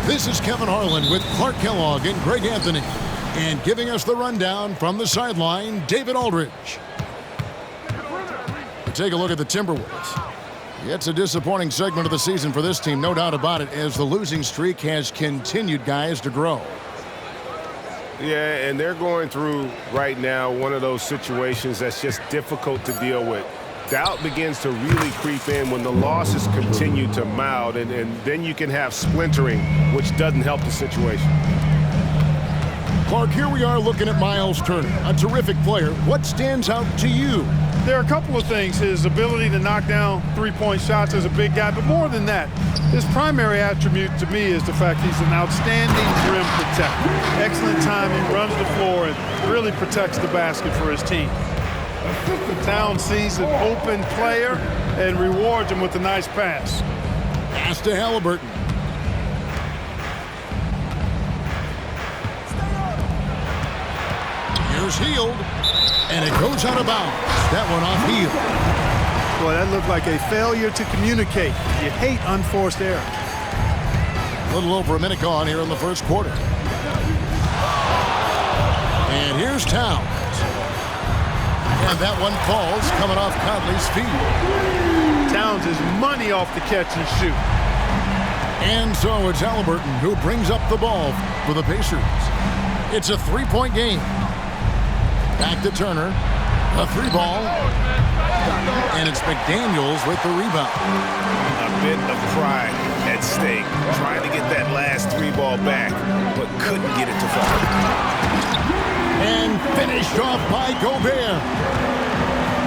This is Kevin Harlan with Clark Kellogg and Greg Anthony. And giving us the rundown from the sideline, David Aldridge. We take a look at the Timberwolves. It's a disappointing segment of the season for this team, no doubt about it, as the losing streak has continued, guys, to grow. Yeah, and they're going through right now one of those situations that's just difficult to deal with. Doubt begins to really creep in when the losses continue to mount, and then you can have splintering, which doesn't help the situation. Clark, here we are looking at Miles Turner, a terrific player. What stands out to you? There are a couple of things. His ability to knock down three-point shots as a big guy, but more than that, his primary attribute to me is the fact he's an outstanding rim protector. Excellent timing, runs the floor, and really protects the basket for his team. Towns sees an open player and rewards him with a nice pass. Pass to Haliburton. Here's Hield, and it goes out of bounds. That one off Hield. Boy, that looked like a failure to communicate. You hate unforced error. A little over a minute gone here in the first quarter. And here's Towns. And that one falls, coming off Conley's feet. Towns is money off the catch and shoot. And so it's Haliburton who brings up the ball for the Pacers. It's a three-point game. Back to Turner. A three ball. And it's McDaniels with the rebound. A bit of pride at stake. Trying to get that last three ball back, but couldn't get it to fall. And finished off by Gobert.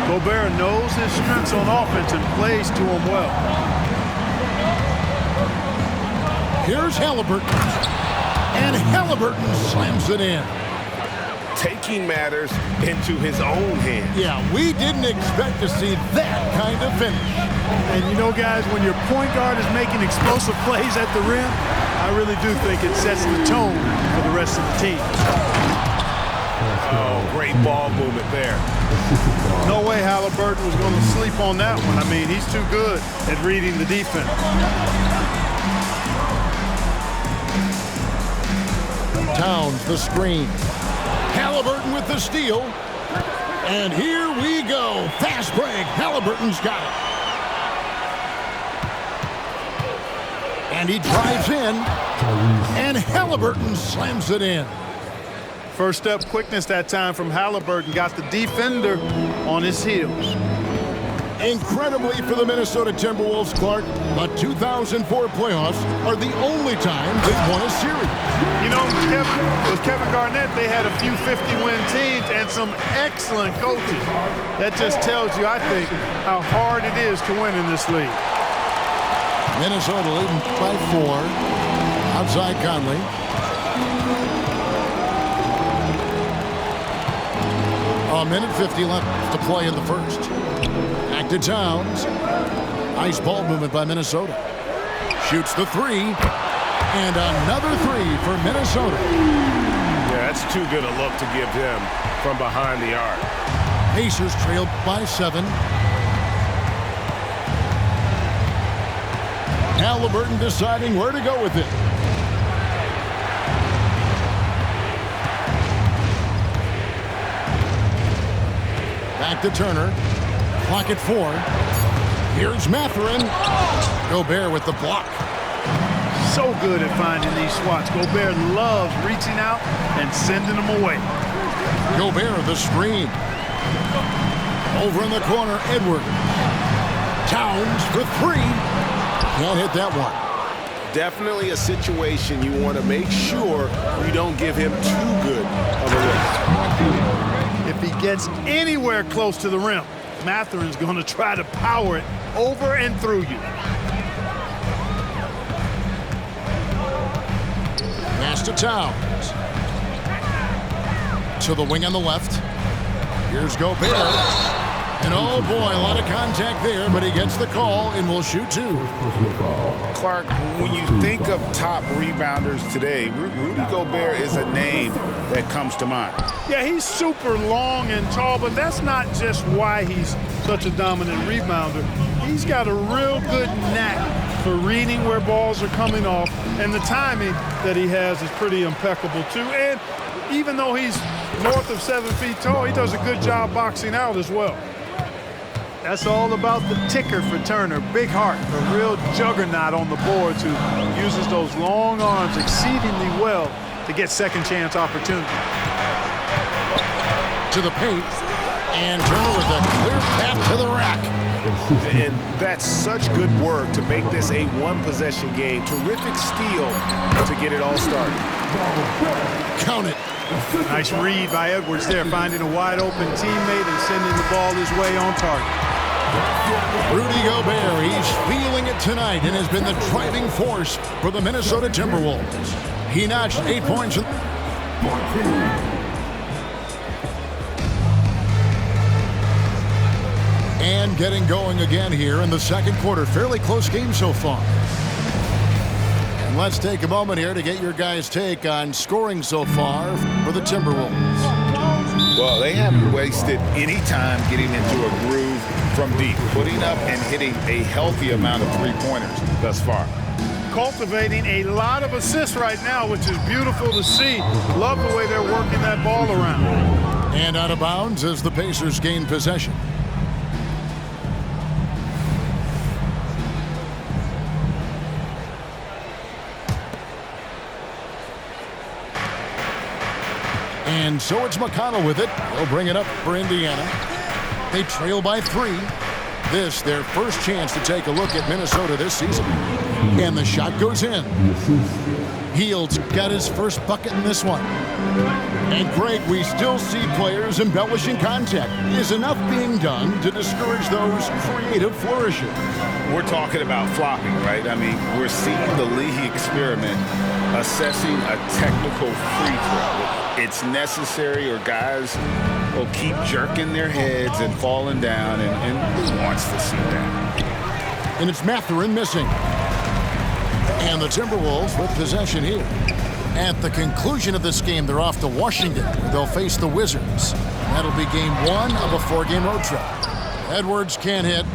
Gobert knows his strengths on offense and plays to him well. Here's Haliburton. And Haliburton slams it in. Taking matters into his own hands. Yeah, we didn't expect to see that kind of finish. And you know, guys, when your point guard is making explosive plays at the rim, I really do think it sets the tone for the rest of the team. Oh, great ball movement there. No way Haliburton was going to sleep on that one. I mean, he's too good at reading the defense. Towns the screen. Haliburton with the steal. And here we go. Fast break. Haliburton's got it. And he drives in. And Haliburton slams it in. First step quickness that time from Haliburton. Got the defender on his heels. Incredibly for the Minnesota Timberwolves, Clark, the 2004 playoffs are the only time they've won a series. You know, with Kevin Garnett, they had a few 50-win teams and some excellent coaches. That just tells you, I think, how hard it is to win in this league. Minnesota leading by 4. Outside Conley. A minute 50 left to play in the first. Back to Towns. Nice ball movement by Minnesota. Shoots the three. And another three for Minnesota. Yeah, that's too good a look to give him from behind the arc. Pacers trailed by 7. Haliburton deciding where to go with it. Back to Turner. Clock at 4. Here's Mathurin. Gobert with the block. So good at finding these swats. Gobert loves reaching out and sending them away. Gobert the screen. Over in the corner, Edward. Towns for 3. Can't hit that one. Definitely a situation you want to make sure you don't give him too good of a look. If he gets anywhere close to the rim, Mathurin's going to try to power it over and through you. Pass to Towns. To the wing on the left. Here's Gobert. And oh boy, a lot of contact there, but he gets the call and will shoot 2. Clark, when you think of top rebounders today, Rudy Gobert is a name that comes to mind. Yeah, he's super long and tall, but that's not just why he's such a dominant rebounder. He's got a real good knack for reading where balls are coming off, and the timing that he has is pretty impeccable too. And even though he's north of 7 feet tall, he does a good job boxing out as well. That's all about the ticker for Turner. Big heart, a real juggernaut on the boards who uses those long arms exceedingly well to get second chance opportunity. To the paint, and Turner with a clear path to the rack. And that's such good work to make this a one-possession game. Terrific steal to get it all started. Count it. Nice read by Edwards there, finding a wide-open teammate and sending the ball his way on target. Rudy Gobert, he's feeling it tonight and has been the driving force for the Minnesota Timberwolves. He notched 8 points. And getting going again here in the second quarter. Fairly close game so far. And let's take a moment here to get your guys' take on scoring so far for the Timberwolves. Well, they haven't wasted any time getting into a groove from deep, putting up and hitting a healthy amount of three-pointers thus far. Cultivating a lot of assists right now, which is beautiful to see. Love the way they're working that ball around. And out of bounds as the Pacers gain possession. And so it's McConnell with it. He'll bring it up for Indiana. They trail by 3. This, their first chance to take a look at Minnesota this season. And the shot goes in. Hield's got his first bucket in this one. And Greg, we still see players embellishing contact. Is enough being done to discourage those creative flourishes? We're talking about flopping, right? I mean, we're seeing the league experiment assessing a technical free throw. It's necessary or guys will keep jerking their heads and falling down, and who wants to see that? And it's Mathurin missing. And the Timberwolves with possession here. At the conclusion of this game, they're off to Washington, where they'll face the Wizards. That'll be game 1 of a 4-game road trip. Edwards can't hit.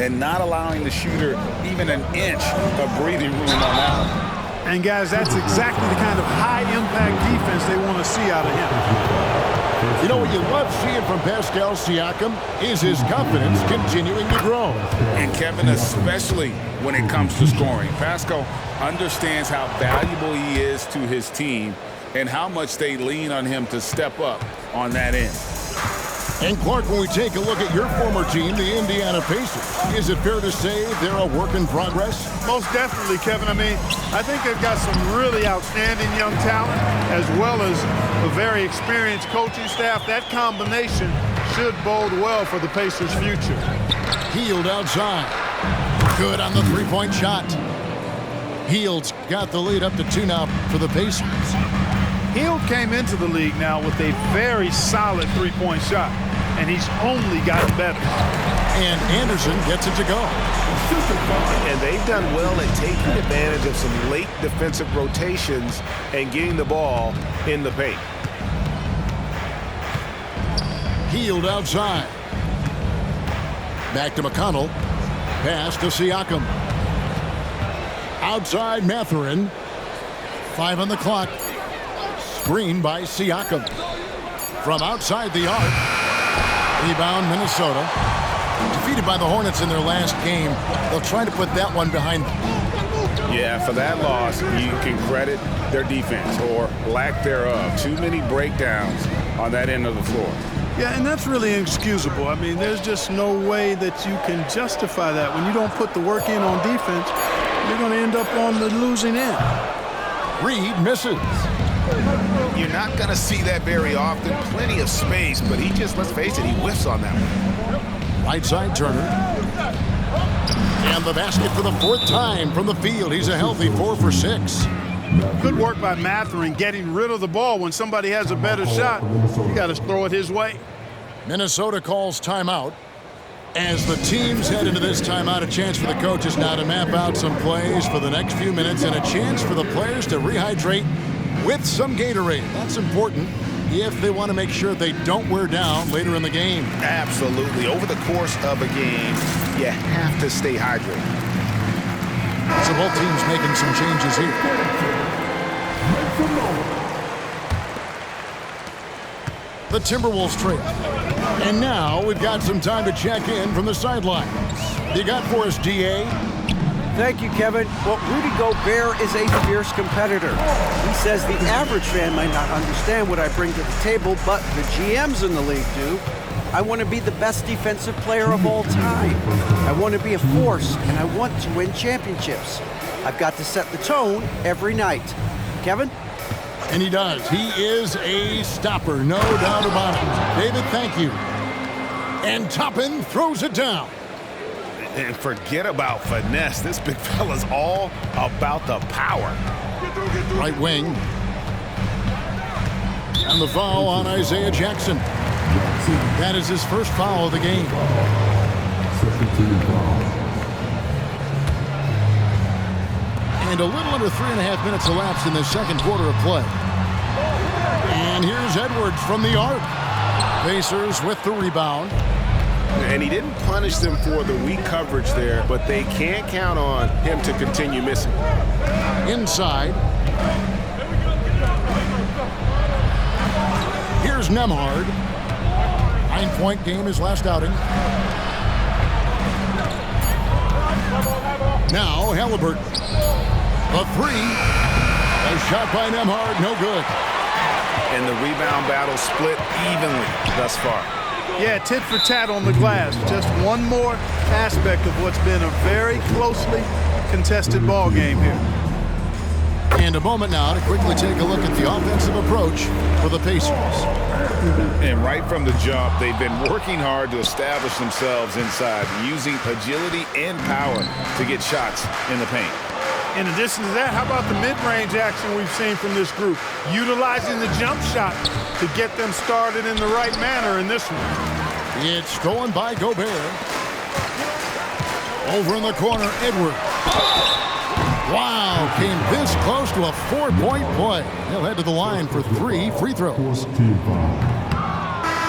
And not allowing the shooter even an inch of breathing room on that one. And guys, that's exactly the kind of high-impact defense they want to see out of him. You know what you love seeing from Pascal Siakam is his confidence continuing to grow. And Kevin, especially when it comes to scoring. Pascal understands how valuable he is to his team and how much they lean on him to step up on that end. And Clark, when we take a look at your former team, the Indiana Pacers, is it fair to say they're a work in progress? Most definitely, Kevin. I mean, I think they've got some really outstanding young talent as well as a very experienced coaching staff. That combination should bode well for the Pacers' future. Hield outside. Good on the three-point shot. Hield's got the lead up to 2 now for the Pacers. Hield came into the league now with a very solid three-point shot, and he's only gotten better. And Anderson gets it to go. And they've done well at taking advantage of some late defensive rotations and getting the ball in the paint. Hield outside. Back to McConnell. Pass to Siakam. Outside Mathurin. 5 on the clock. Screen by Siakam. From outside the arc. Rebound Minnesota. Defeated by the Hornets in their last game. They'll try to put that one behind them. Yeah, for that loss, you can credit their defense or lack thereof. Too many breakdowns on that end of the floor. Yeah, and that's really inexcusable. I mean, there's just no way that you can justify that. When you don't put the work in on defense, you're going to end up on the losing end. Reed misses. You're not going to see that very often. Plenty of space, but he just, let's face it, he whiffs on that one. Right side Turner. And the basket for the 4th time from the field. He's a healthy 4 for 6. Good work by Mathurin getting rid of the ball. When somebody has a better shot, you got to throw it his way. Minnesota calls timeout. As the teams head into this timeout, a chance for the coaches now to map out some plays for the next few minutes and a chance for the players to rehydrate with some Gatorade. That's important if they want to make sure they don't wear down later in the game. Absolutely. Over the course of a game, you have to stay hydrated. So both teams making some changes here. The Timberwolves trail. And now we've got some time to check in from the sidelines. You got for us, DA? Thank you, Kevin. Well, Rudy Gobert is a fierce competitor. He says the average fan might not understand what I bring to the table, but the GMs in the league do. I want to be the best defensive player of all time. I want to be a force, and I want to win championships. I've got to set the tone every night. Kevin? And he does. He is a stopper, no doubt about it. David, thank you. And Toppin throws it down. And forget about finesse. This big fella's all about the power. Right wing. And the foul on Isaiah Jackson. That is his first foul of the game. And a little under 3.5 minutes elapsed in the second quarter of play. And here's Edwards from the arc. Pacers with the rebound. And he didn't punish them for the weak coverage there, but they can't count on him to continue missing. Inside. Here's Nembhard. 9-point game his last outing. Now Haliburton. A three. A shot by Nembhard, no good. And the rebound battle split evenly thus far. Yeah, tit for tat on the glass. Just one more aspect of what's been a very closely contested ball game here. And a moment now to quickly take a look at the offensive approach for the Pacers. And right from the jump, they've been working hard to establish themselves inside, using agility and power to get shots in the paint. In addition to that, how about the mid-range action we've seen from this group? Utilizing the jump shot to get them started in the right manner in this one. It's stolen by Gobert. Over in the corner, Edwards. Wow, came this close to a 4-point play. He'll head to the line for 3 free throws.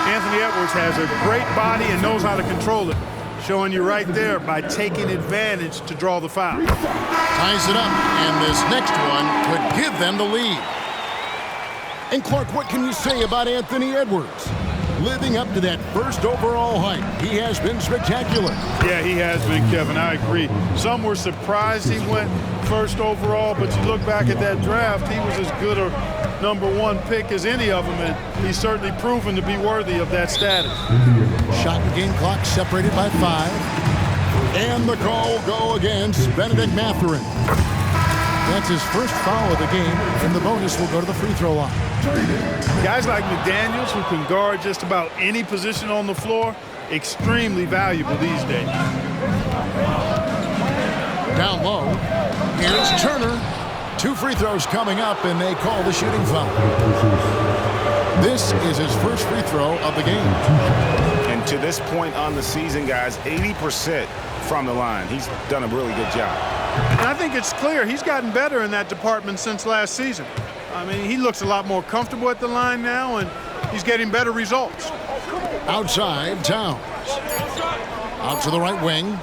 Anthony Edwards has a great body and knows how to control it. Showing you right there by taking advantage to draw the foul. Ties it up, and this next one could give them the lead. And Clark, what can you say about Anthony Edwards? Living up to that first overall hype, he has been spectacular. Yeah, he has been, Kevin. I agree. Some were surprised he went first overall, but you look back at that draft, he was as good a #1 pick as any of them, and he's certainly proven to be worthy of that status. Shot and game clock separated by 5. And the call will go against Benedict Mathurin. That's his first foul of the game, and the bonus will go to the free throw line. Guys like McDaniels, who can guard just about any position on the floor, extremely valuable these days. Down low, here's Turner. 2 free throws coming up, and they call the shooting foul. This is his first free throw of the game. And to this point on the season, guys, 80% from the line. He's done a really good job. And I think it's clear he's gotten better in that department since last season. I mean, he looks a lot more comfortable at the line now, and he's getting better results. Outside, Towns. Out to the right wing.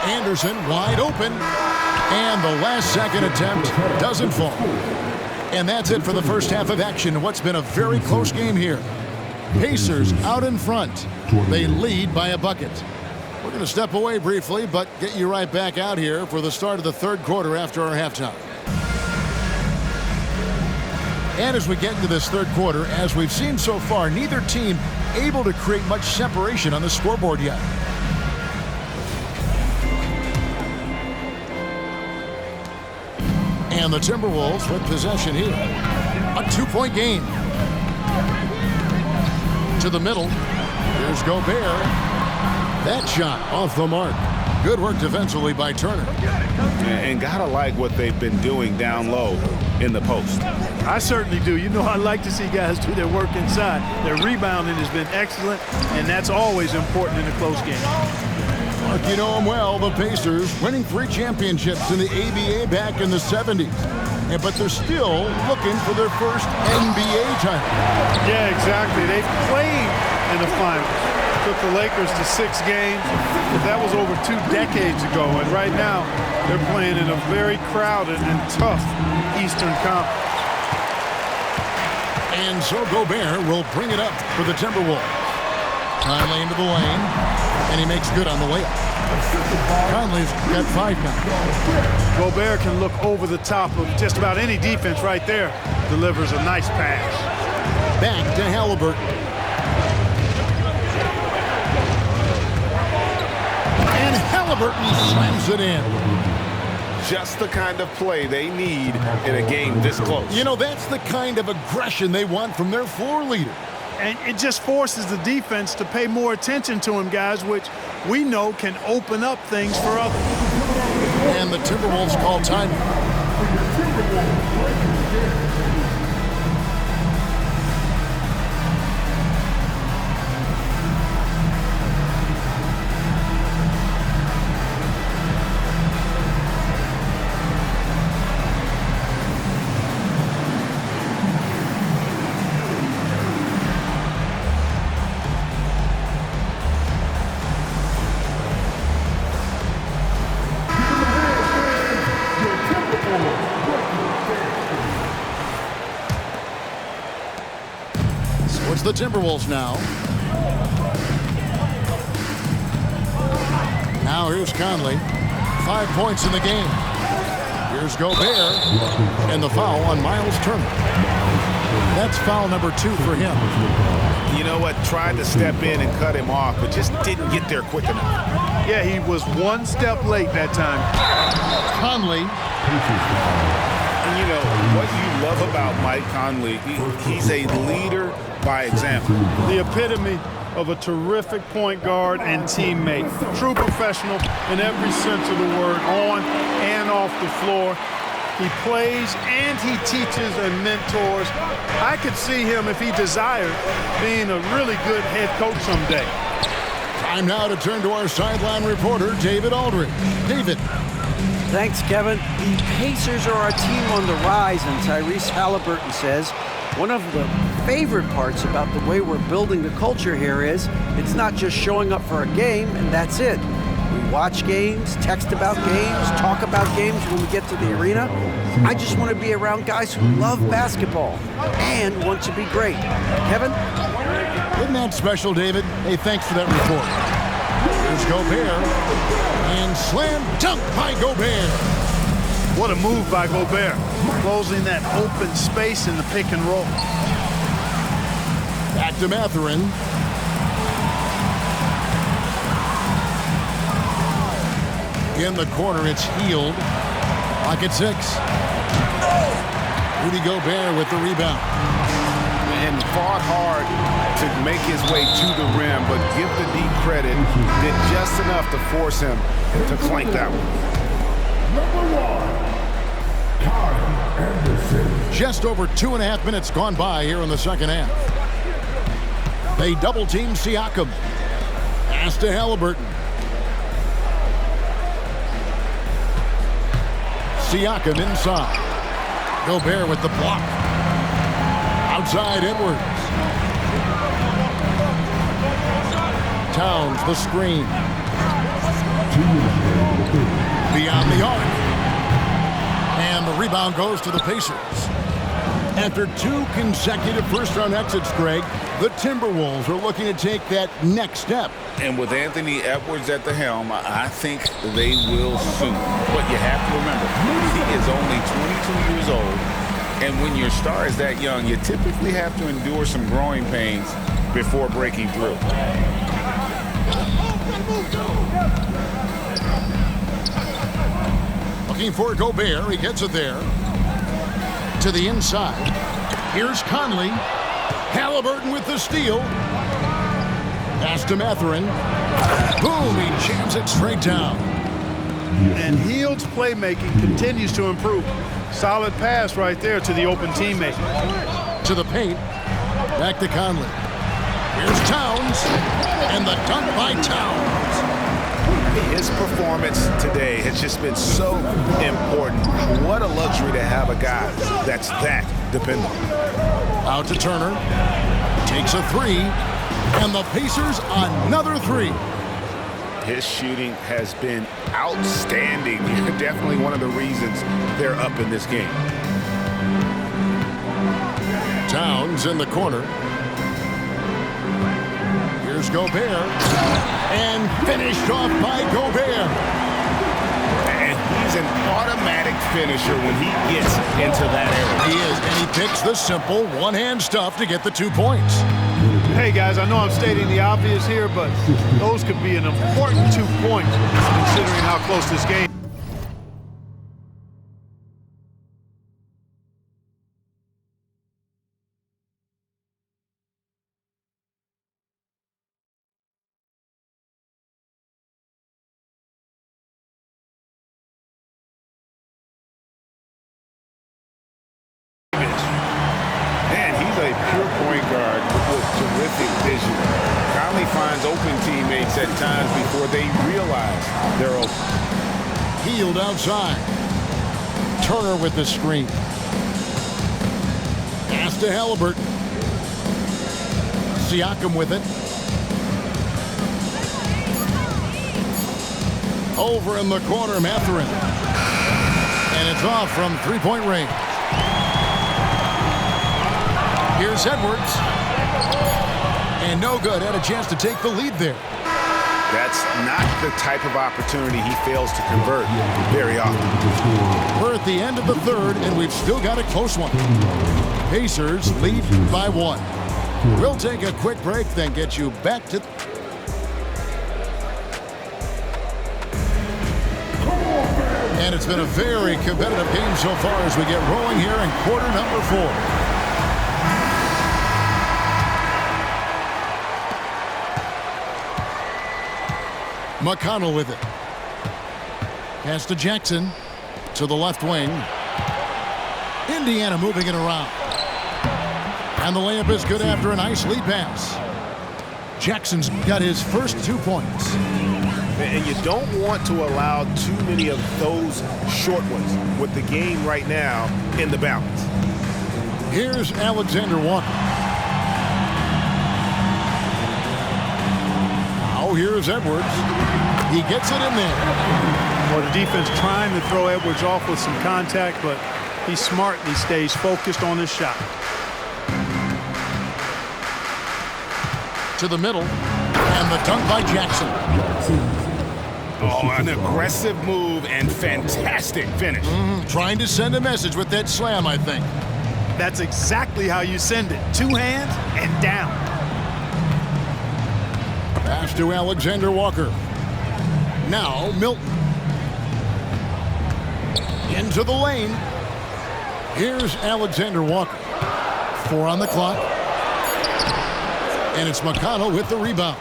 Anderson wide open. And the last second attempt doesn't fall. And that's it for the first half of action. What's been a very close game here. Pacers out in front. They lead by a bucket. We're going to step away briefly, but get you right back out here for the start of the third quarter after our halftime. And as we get into this third quarter, as we've seen so far, neither team able to create much separation on the scoreboard yet. And the Timberwolves with possession here. A 2-point game. To the middle. Here's Gobert. That shot off the mark. Good work defensively by Turner. And gotta like what they've been doing down low in the post. I certainly do. You know, I like to see guys do their work inside. Their rebounding has been excellent, and that's always important in a close game. Mark, you know them well, the Pacers, winning 3 championships in the ABA back in the 70s. But they're still looking for their first NBA title. Yeah, exactly. They've played in the finals. took the Lakers to 6 games. But that was over 2 decades ago, and right now they're playing in a very crowded and tough Eastern Conference. And so Gobert will bring it up for the Timberwolves. Conley into the lane, and he makes good on the layup. Conley's got 5 now. Gobert can look over the top of just about any defense right there. Delivers a nice pass. Back to Haliburton. And Haliburton slams it in. Just the kind of play they need in a game this close. You know, that's the kind of aggression they want from their floor leader. And it just forces the defense to pay more attention to him, guys, which we know can open up things for others. And the Timberwolves call time. It's the Timberwolves now. Now here's Conley. 5 points in the game. Here's Gobert. And the foul on Miles Turner. That's foul number 2 for him. You know what? Tried to step in and cut him off, but just didn't get there quick enough. Yeah, he was 1 step late that time. Conley. And you know, what you love about Mike Conley, he's a leader by example. The epitome of a terrific point guard and teammate. True professional in every sense of the word, on and off the floor. He plays and he teaches and mentors. I could see him, if he desired, being a really good head coach someday. Time now to turn to our sideline reporter, David Aldridge. David. Thanks, Kevin. The Pacers are a team on the rise, and Tyrese Haliburton says one of the favorite parts about the way we're building the culture here is it's not just showing up for a game and that's it. We watch games, text about games, talk about games when we get to the arena. I just want to be around guys who love basketball and want to be great. Kevin? Isn't that special, David? Hey, thanks for that report. Here's Gobert. And slam dunk by Gobert. What a move by Gobert, closing that open space in the pick and roll. Back to Mathurin. In the corner, it's Healed. Pocket 6. Rudy Gobert with the rebound. And fought hard to make his way to the rim, but give the D credit, did just enough to force him to clank that one. Just over 2.5 minutes gone by here in the second half. They double team Siakam. Pass to Haliburton. Siakam inside. Gobert with the block. Outside Edwards. Towns the screen. Beyond the arc. And the rebound goes to the Pacers. After 2 consecutive first-round exits, Greg, the Timberwolves are looking to take that next step. And with Anthony Edwards at the helm, I think they will soon. But you have to remember, he is only 22 years old. And when your star is that young, you typically have to endure some growing pains before breaking through. Looking for Gobert. He gets it there. To the inside. Here's Conley. Haliburton with the steal. Pass to Mathurin. Boom, he jams it straight down. And Hield's playmaking continues to improve. Solid pass right there to the open teammate. To the paint. Back to Conley. Here's Towns. And the dunk by Towns. His performance today has just been so important. What a luxury to have a guy that's that dependable. Out to Turner. Takes a 3. And the Pacers another three. His shooting has been outstanding. Definitely one of the reasons they're up in this game. Towns in the corner. Here's Gobert. And finished off by Gobert. And he's an automatic finisher when he gets into that area. He is, and he picks the simple one-hand stuff to get the 2 points. Hey, guys, I know I'm stating the obvious here, but those could be an important 2 points considering how close this game is. Man, he's a pure point guard with terrific vision. Conley finds open teammates at times before they realize they're open. Healed outside. Turner with the screen. Pass to Haliburton. Siakam with it. Over in the corner, Mathurin. And it's off from three-point range. Here's Edwards. And no good. Had a chance to take the lead there. That's not the type of opportunity he fails to convert very often. We're at the end of the third, and we've still got a close one. Pacers lead by 1. We'll take a quick break, then get you back to... And it's been a very competitive game so far as we get rolling here in quarter number 4. McConnell with it. Pass to Jackson. To the left wing. Indiana moving it around. And the layup is good after a nice lead pass. Jackson's got his first 2 points. And you don't want to allow too many of those short ones with the game right now in the balance. Here's Alexander Walker. Now here's Edwards. He gets it in there. Well, the defense trying to throw Edwards off with some contact, but he smartly stays focused on his shot. To the middle. And the dunk by Jackson. Oh, an aggressive move and fantastic finish. Trying to send a message with that slam, I think. That's exactly how you send it. 2 hands and down. Pass to Alexander Walker. Now Milton. Into the lane. Here's Alexander Walker. 4 on the clock. And it's McConnell with the rebound.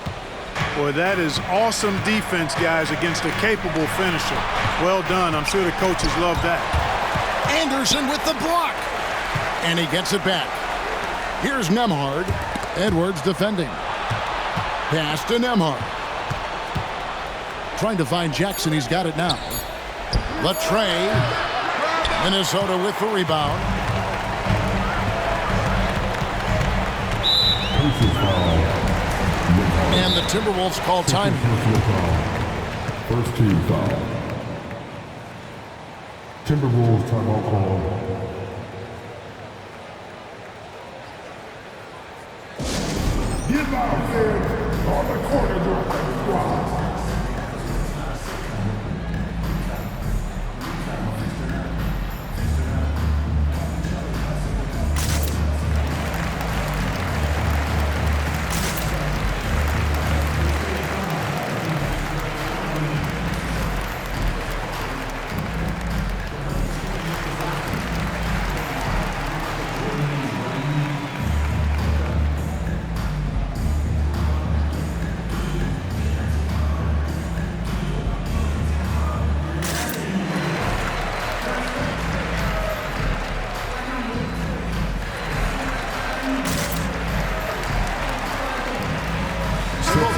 Boy, that is awesome defense, guys, against a capable finisher. Well done. I'm sure the coaches love that. Anderson with the block. And he gets it back. Here's Nembhard. Edwards defending. Pass to Nembhard. Trying to find Jackson. He's got it now. Latrey. Minnesota with the rebound. And the Timberwolves call time. First team foul. Timberwolves timeout call. Get out there on the corner during the squad.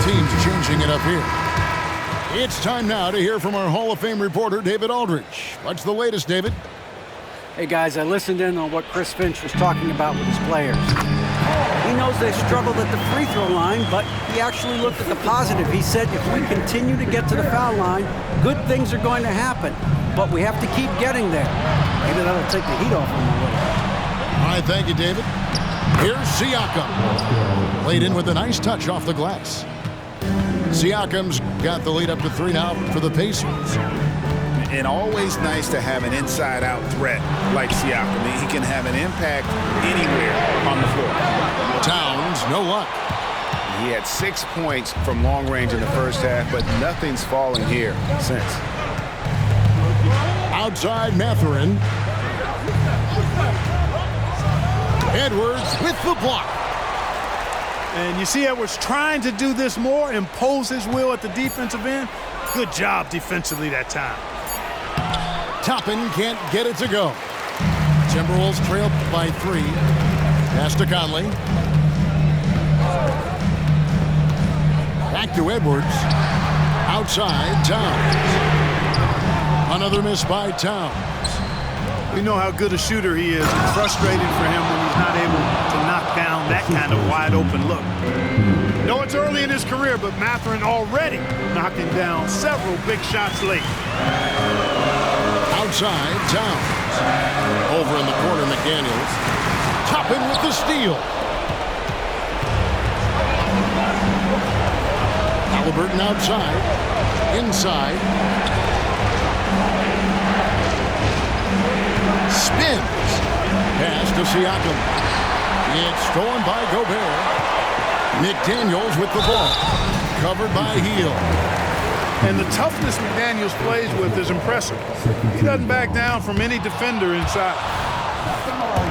Teams changing it up here. It's time now to hear from our Hall of Fame reporter, David Aldridge. What's the latest, David? Hey, guys, I listened in on what Chris Finch was talking about with his players. He knows they struggled at the free throw line, but he actually looked at the positive. He said, if we continue to get to the foul line, good things are going to happen, but we have to keep getting there. Maybe that'll take the heat off him a little. All right, thank you, David. Here's Siakam. Laid in with a nice touch off the glass. Siakam's got the lead up to 3 now for the Pacers. And always nice to have an inside-out threat like Siakam. He can have an impact anywhere on the floor. Towns, no luck. He had 6 points from long range in the first half, but nothing's fallen here since. Outside Mathurin. Edwards with the block. And you see Edwards trying to do this more, impose his will at the defensive end. Good job defensively that time. Toppin can't get it to go. Timberwolves trail by 3. Pass to Conley. Back to Edwards. Outside Towns. Another miss by Towns. We know how good a shooter he is. It's frustrating for him when he's not able to knock down that kind of wide open look. No, it's early in his career, but Mathurin already knocking down several big shots late. Outside Towns. Over in the corner, McDaniels. Toppin with the steal. Haliburton outside. Inside. Spins. Pass to Siakam. It's stolen by Gobert. McDaniels with the ball. Covered by Hield. And the toughness McDaniels plays with is impressive. He doesn't back down from any defender inside.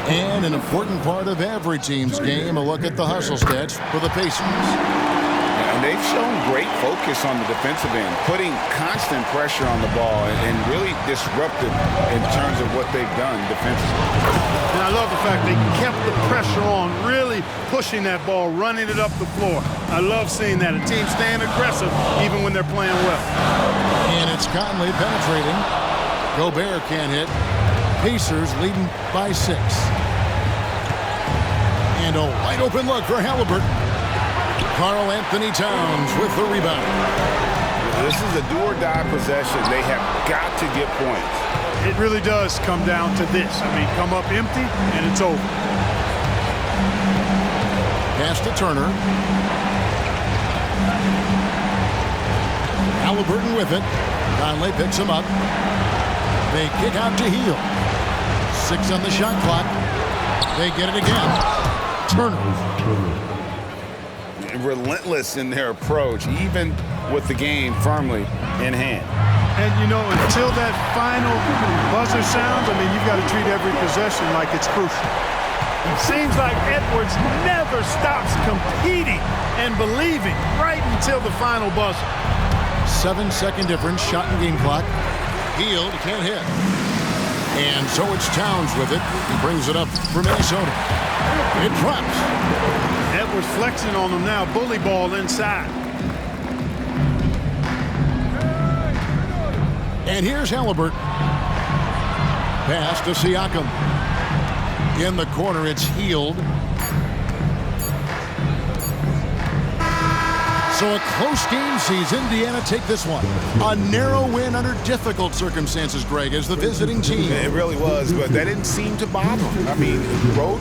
And an important part of every team's game, a look at the hustle stats for the Pacers. And they've shown great focus on the defensive end, putting constant pressure on the ball and really disruptive in terms of what they've done defensively. And I love the fact they kept the pressure on, really pushing that ball, running it up the floor. I love seeing that. A team staying aggressive even when they're playing well. And it's Conley penetrating. Gobert can't hit. Pacers leading by 6. And a wide open look for Haliburton. Karl Anthony Towns with the rebound. This is a do-or-die possession. They have got to get points. It really does come down to this. I mean, come up empty, and it's over. Pass to Turner. Haliburton with it. Conley picks him up. They kick out to Hield. 6 on the shot clock. They get it again. Turner. Relentless in their approach, even with the game firmly in hand. And, you know, until that final buzzer sounds, I mean, you've got to treat every possession like it's crucial. It seems like Edwards never stops competing and believing right until the final buzzer. 7-second difference, shot and game clock. Hield can't hit. And so it's Towns with it. He brings it up for Minnesota. It drops. Edwards flexing on them now. Bully ball inside. And here's Haliburton. Pass to Siakam. In the corner, it's Hield. So a close game sees Indiana take this one. A narrow win under difficult circumstances, Greg, as the visiting team. It really was, but that didn't seem to bother them. I mean, road